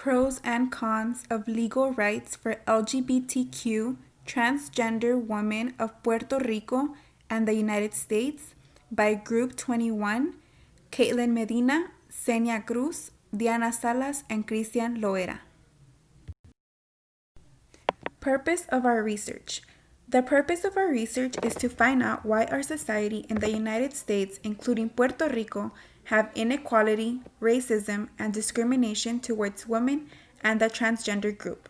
Pros and Cons of Legal Rights for LGBTQ Transgender Women of Puerto Rico and the United States by Group 21, Kaitlyn Medina, Xenia Cruz, Diana Salas, and Cristian Loera. Purpose of our research. The purpose of our research is to find out why our society in the United States, including Puerto Rico, have inequality, racism, and discrimination towards women and the transgender group.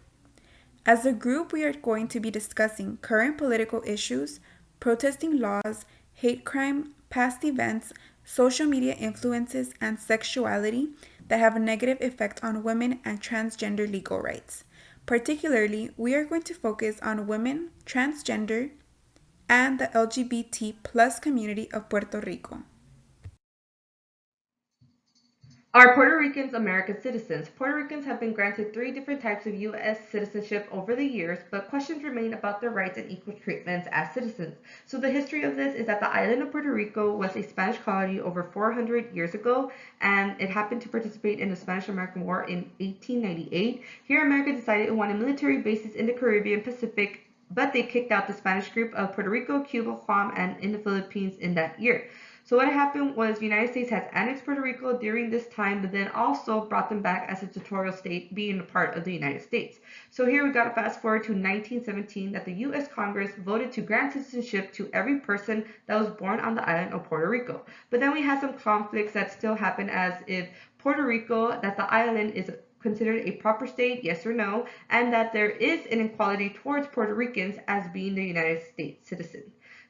As a group, we are going to be discussing current political issues, protesting laws, hate crime, past events, social media influences, and sexuality that have a negative effect on women and transgender legal rights. Particularly, we are going to focus on women, transgender, and the LGBT plus community of Puerto Rico. Are Puerto Ricans American citizens? Puerto Ricans have been granted 3 different types of U.S. citizenship over the years, but questions remain about their rights and equal treatment as citizens. So the history of this is that the island of Puerto Rico was a Spanish colony over 400 years ago, and it happened to participate in the Spanish-American War in 1898. Here, America decided it wanted military bases in the Caribbean Pacific, but they kicked out the Spanish group of Puerto Rico, Cuba, Guam, and in the Philippines in that year. So what happened was the United States has annexed Puerto Rico during this time, but then also brought them back as a territorial state, being a part of the United States. So here we got to fast forward to 1917 that the U.S. Congress voted to grant citizenship to every person that was born on the island of Puerto Rico. But then we had some conflicts that still happen, as if Puerto Rico, that the island is considered a proper state, yes or no, and that there is inequality towards Puerto Ricans as being the United States citizen.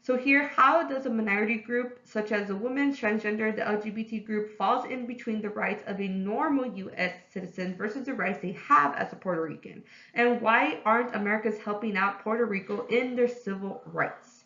So here, how does a minority group, such as a woman, transgender, the LGBT group, falls in between the rights of a normal U.S. citizen versus the rights they have as a Puerto Rican? And why aren't Americans helping out Puerto Rico in their civil rights?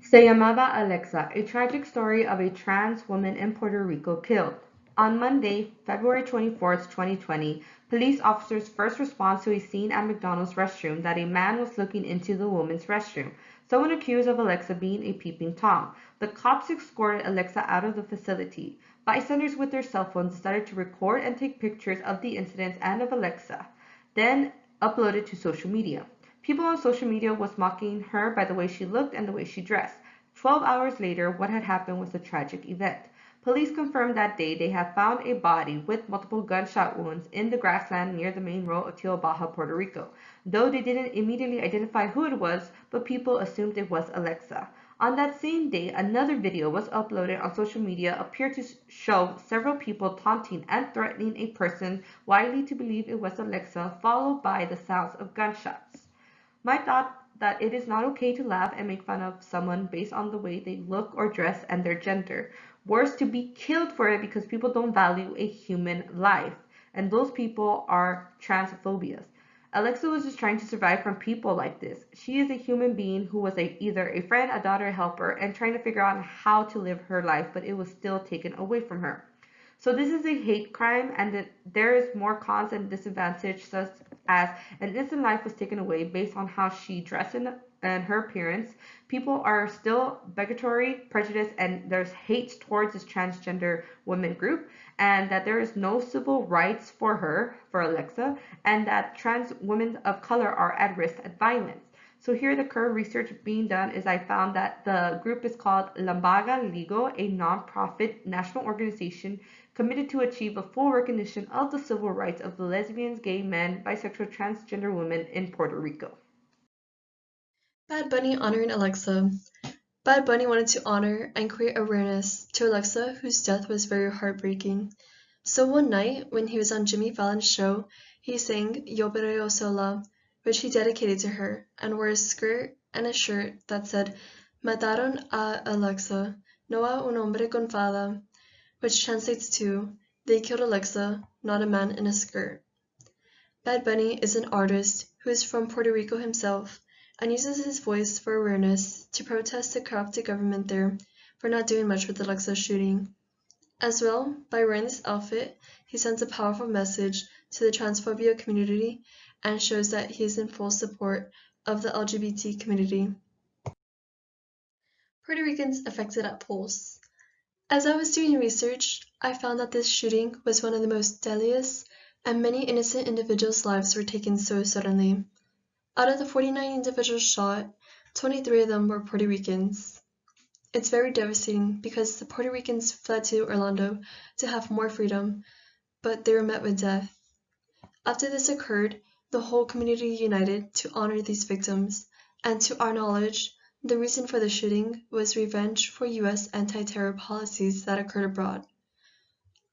Se llamaba Alexa, a tragic story of a trans woman in Puerto Rico killed. On Monday, February 24th, 2020, police officers first responded to a scene at McDonald's restroom that a man was looking into the woman's restroom. Someone accused of Alexa being a peeping Tom. The cops escorted Alexa out of the facility. Bystanders with their cell phones decided to record and take pictures of the incident and of Alexa, then uploaded to social media. People on social media was mocking her by the way she looked and the way she dressed. 12 hours later, what had happened was a tragic event. Police confirmed that day they had found a body with multiple gunshot wounds in the grassland near the main road of Tio Baja, Puerto Rico. Though they didn't immediately identify who it was, but people assumed it was Alexa. On that same day, another video was uploaded on social media appeared to show several people taunting and threatening a person widely to believe it was Alexa, followed by the sounds of gunshots. My thought that it is not okay to laugh and make fun of someone based on the way they look or dress and their gender. Worse, to be killed for it because people don't value a human life. And those people are transphobias. Alexa was just trying to survive from people like this. She is a human being who was either a friend, a daughter, a helper, and trying to figure out how to live her life, but it was still taken away from her. So this is a hate crime, and there is more cons and disadvantage, such as an innocent life was taken away based on how she dressed and her appearance. People are still bigotry, prejudice, and there's hate towards this transgender women group, and that there is no civil rights for her, for Alexa, and that trans women of color are at risk of violence. So here the current research being done is I found that the group is called Lambaga Ligo, a non-profit national organization committed to achieve a full recognition of the civil rights of the lesbians, gay men, bisexual, transgender women in Puerto Rico. Bad Bunny honoring Alexa. Bad Bunny wanted to honor and create awareness to Alexa, whose death was very heartbreaking. So one night, when he was on Jimmy Fallon's show, he sang Yo Perreo Sola, which he dedicated to her, and wore a skirt and a shirt that said Mataron a Alexa, no a un hombre con falda, which translates to They killed Alexa, not a man in a skirt. Bad Bunny is an artist who is from Puerto Rico himself and uses his voice for awareness to protest the corrupt government there for not doing much with the Alexa shooting. As well, by wearing this outfit, he sends a powerful message to the transphobia community and shows that he is in full support of the LGBT community. Puerto Ricans affected at polls. As I was doing research, I found that this shooting was one of the most deadliest, and many innocent individuals' lives were taken so suddenly. Out of the 49 individuals shot, 23 of them were Puerto Ricans. It's very devastating because the Puerto Ricans fled to Orlando to have more freedom, but they were met with death. After this occurred, the whole community united to honor these victims, and to our knowledge, the reason for the shooting was revenge for US anti-terror policies that occurred abroad.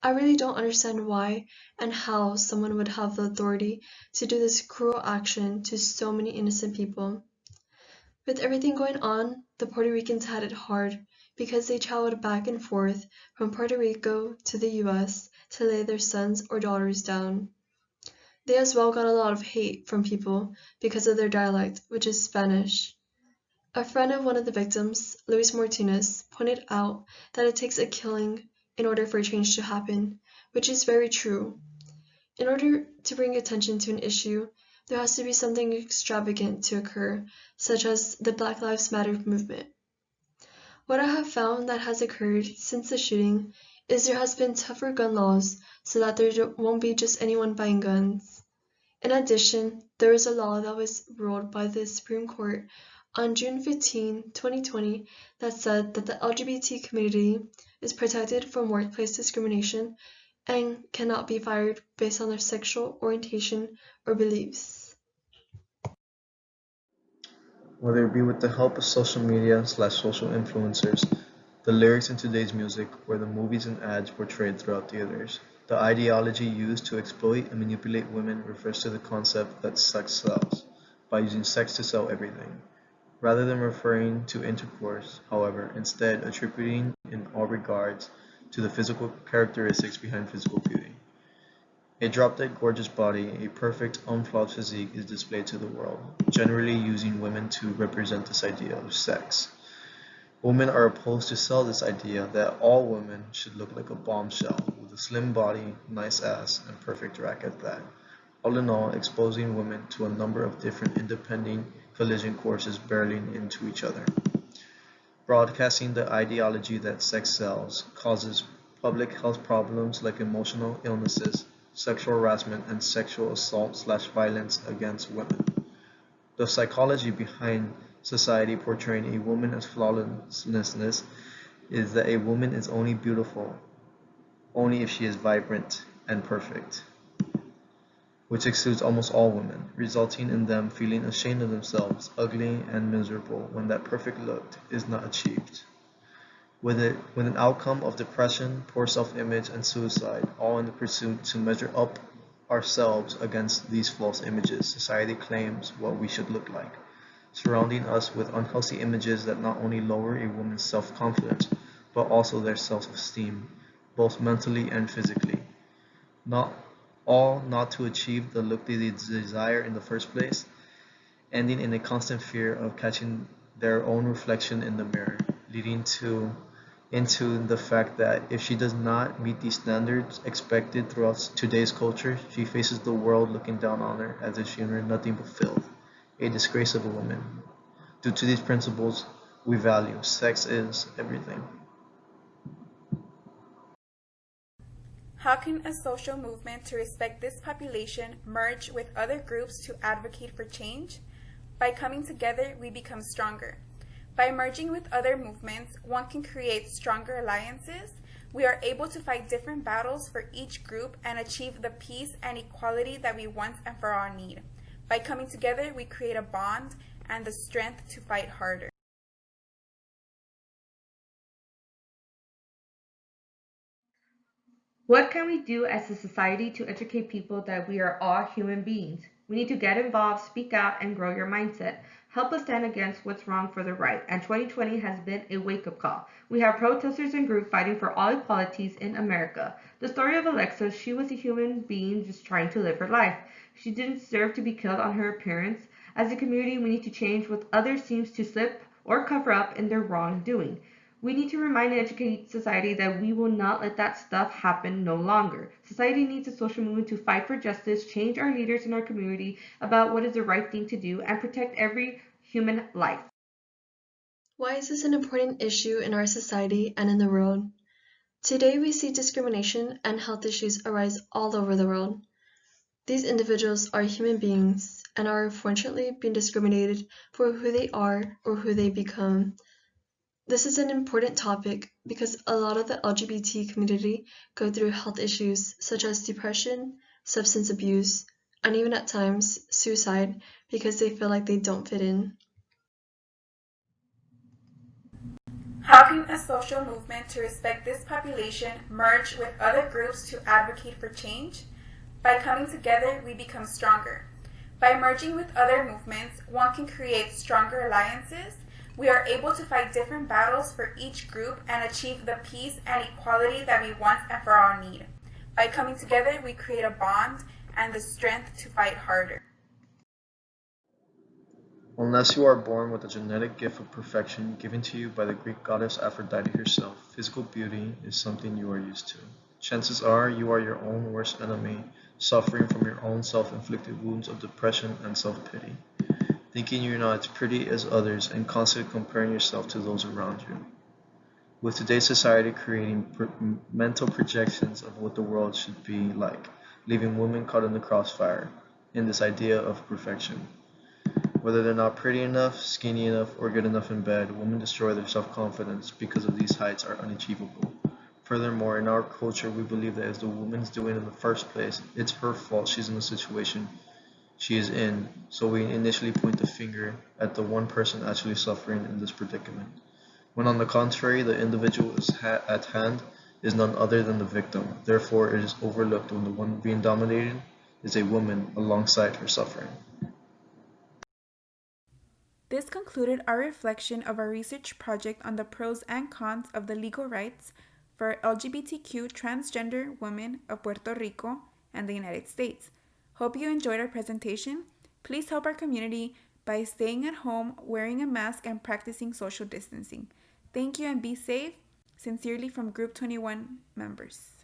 I really don't understand why and how someone would have the authority to do this cruel action to so many innocent people. With everything going on, the Puerto Ricans had it hard because they traveled back and forth from Puerto Rico to the US to lay their sons or daughters down. They as well got a lot of hate from people because of their dialect, which is Spanish. A friend of one of the victims, Luis Martinez, pointed out that it takes a killing in order for change to happen, which is very true. In order to bring attention to an issue, there has to be something extravagant to occur, such as the Black Lives Matter movement. What I have found that has occurred since the shooting is there has been tougher gun laws so that there won't be just anyone buying guns. In addition, there is a law that was ruled by the Supreme Court on June 15, 2020 that said that the LGBT community is protected from workplace discrimination and cannot be fired based on their sexual orientation or beliefs. Whether it be with the help of social media/social influencers, the lyrics in today's music, or the movies and ads portrayed throughout theaters, the ideology used to exploit and manipulate women refers to the concept that sex sells, by using sex to sell everything. Rather than referring to intercourse, however, instead attributing in all regards to the physical characteristics behind physical beauty. A drop-dead gorgeous body, a perfect, unflawed physique is displayed to the world, generally using women to represent this idea of sex. Women are opposed to sell this idea that all women should look like a bombshell, with a slim body, nice ass, and perfect rack at that. All in all, exposing women to a number of different independent collision courses barreling into each other. Broadcasting the ideology that sex sells causes public health problems like emotional illnesses, sexual harassment, and sexual assault/violence against women. The psychology behind society portraying a woman as flawlessness is that a woman is only beautiful only if she is vibrant and perfect, which excludes almost all women, resulting in them feeling ashamed of themselves, ugly and miserable when that perfect look is not achieved. With an outcome of depression, poor self-image, and suicide, all in the pursuit to measure up ourselves against these false images, society claims what we should look like, surrounding us with unhealthy images that not only lower a woman's self-confidence, but also their self-esteem, both mentally and physically. Not not to achieve the look they desire in the first place, ending in a constant fear of catching their own reflection in the mirror, leading into the fact that if she does not meet these standards expected throughout today's culture, she faces the world looking down on her as if she earned nothing but filth, a disgrace of a woman. Due to these principles, we value sex is everything. How can a social movement to respect this population merge with other groups to advocate for change? By coming together, we become stronger. By merging with other movements, one can create stronger alliances. We are able to fight different battles for each group and achieve the peace and equality that we once and for all need. By coming together, we create a bond and the strength to fight harder. What can we do as a society to educate people that we are all human beings? We need to get involved, speak out, and grow your mindset. Help us stand against what's wrong for the right. And 2020 has been a wake-up call. We have protesters and groups fighting for all equalities in America. The story of Alexa, she was a human being just trying to live her life. She didn't deserve to be killed on her appearance. As a community, we need to change what others seem to slip or cover up in their wrongdoing. We need to remind and educate society that we will not let that stuff happen no longer. Society needs a social movement to fight for justice, change our leaders in our community about what is the right thing to do, and protect every human life. Why is this an important issue in our society and in the world? Today we see discrimination and health issues arise all over the world. These individuals are human beings and are unfortunately being discriminated for who they are or who they become. This is an important topic because a lot of the LGBT community go through health issues such as depression, substance abuse, and even at times suicide because they feel like they don't fit in. How can a social movement to respect this population merge with other groups to advocate for change? By coming together, we become stronger. By merging with other movements, one can create stronger alliances. We are able to fight different battles for each group and achieve the peace and equality that we want and for our need. By coming together, we create a bond and the strength to fight harder. Unless you are born with a genetic gift of perfection given to you by the Greek goddess Aphrodite herself, physical beauty is something you are used to. Chances are you are your own worst enemy, suffering from your own self-inflicted wounds of depression and self-pity, thinking you're not as pretty as others and constantly comparing yourself to those around you. With today's society creating mental projections of what the world should be like, leaving women caught in the crossfire in this idea of perfection. Whether they're not pretty enough, skinny enough, or good enough in bed, women destroy their self-confidence because of these heights are unachievable. Furthermore, in our culture, we believe that if the woman's doing it in the first place, it's her fault she's in the situation she is in, so we initially point the finger at the one person actually suffering in this predicament. When on the contrary, the individual at hand is none other than the victim. Therefore, it is overlooked when the one being dominated is a woman alongside her suffering. This concluded our reflection of our research project on the pros and cons of the legal rights for LGBTQ transgender women of Puerto Rico and the United States. Hope you enjoyed our presentation. Please help our community by staying at home, wearing a mask, and practicing social distancing. Thank you and be safe. Sincerely from Group 21 members.